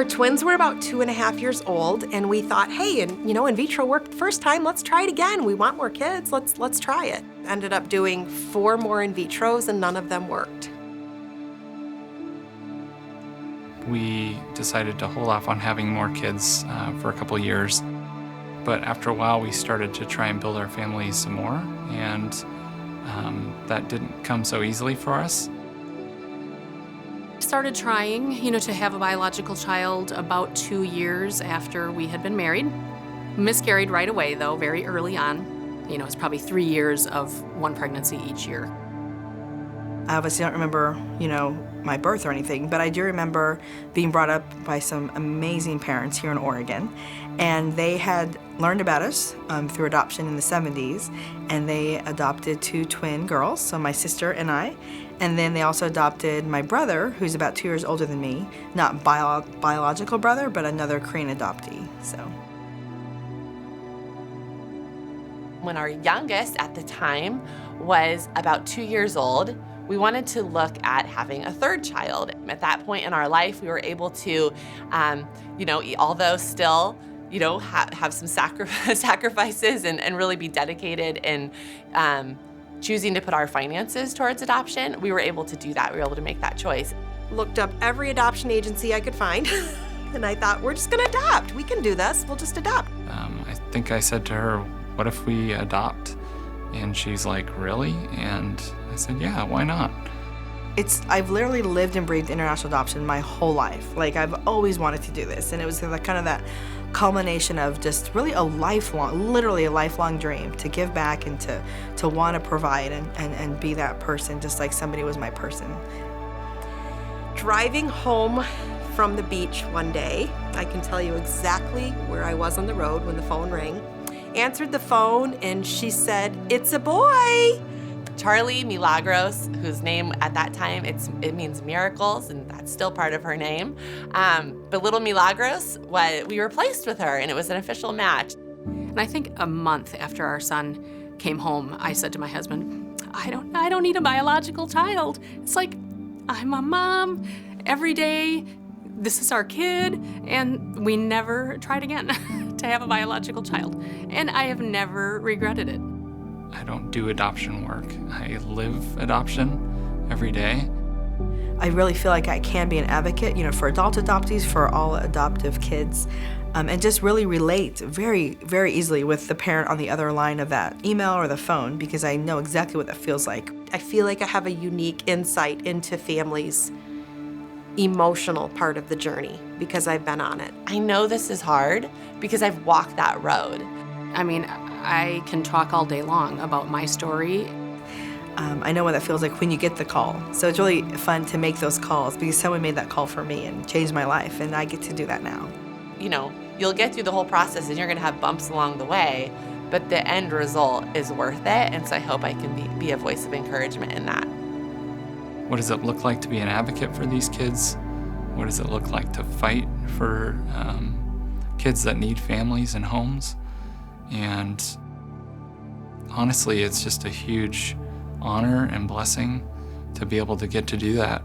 Our twins were about 2.5 years old, and we thought, hey, in vitro worked the first time, let's try it again. We want more kids, let's try it. Ended up doing 4 more in vitros, and none of them worked. We decided to hold off on having more kids for a couple years. But after a while, we started to try and build our family some more, and that didn't come so easily for us. Started trying, to have a biological child about 2 years after we had been married. Miscarried right away, though, very early on. It's probably 3 years of 1 pregnancy each year. I obviously don't remember, my birth or anything, but I do remember being brought up by some amazing parents here in Oregon, and they had learned about us through adoption in the 70s, and they adopted 2 twin girls, so my sister and I, and then they also adopted my brother, who's about 2 years older than me, not biological brother, but another Korean adoptee, so. When our youngest at the time was about 2 years old, we wanted to look at having a 3rd child. At that point in our life, we were able to, although still, have some sacrifices and really be dedicated in choosing to put our finances towards adoption, we were able to do that. We were able to make that choice. Looked up every adoption agency I could find, and I thought, we're just gonna adopt. We can do this, we'll just adopt. I think I said to her, what if we adopt? And she's like, really? And I said, yeah, why not? I've literally lived and breathed international adoption my whole life. Like, I've always wanted to do this, and it was kind of that culmination of just really literally a lifelong dream to give back and to want to provide and be that person, just like somebody was my person. Driving home from the beach one day, I can tell you exactly where I was on the road when the phone rang. Answered the phone, and she said, "It's a boy." Charlie Milagros, whose name at that time, it means miracles, and that's still part of her name. But little Milagros, we were placed with her, and it was an official match. And I think a month after our son came home, I said to my husband, I don't need a biological child. It's like, I'm a mom every day. This is our kid, and we never tried again to have a biological child. And I have never regretted it. I don't do adoption work. I live adoption every day. I really feel like I can be an advocate, for adult adoptees, for all adoptive kids, and just really relate very, very easily with the parent on the other line of that email or the phone, because I know exactly what that feels like. I feel like I have a unique insight into families' emotional part of the journey because I've been on it. I know this is hard because I've walked that road. I mean, I can talk all day long about my story. I know what that feels like when you get the call. So it's really fun to make those calls because someone made that call for me and changed my life, and I get to do that now. You'll get through the whole process and you're gonna have bumps along the way, but the end result is worth it, and so I hope I can be a voice of encouragement in that. What does it look like to be an advocate for these kids? What does it look like to fight for kids that need families and homes? And honestly, it's just a huge honor and blessing to be able to get to do that.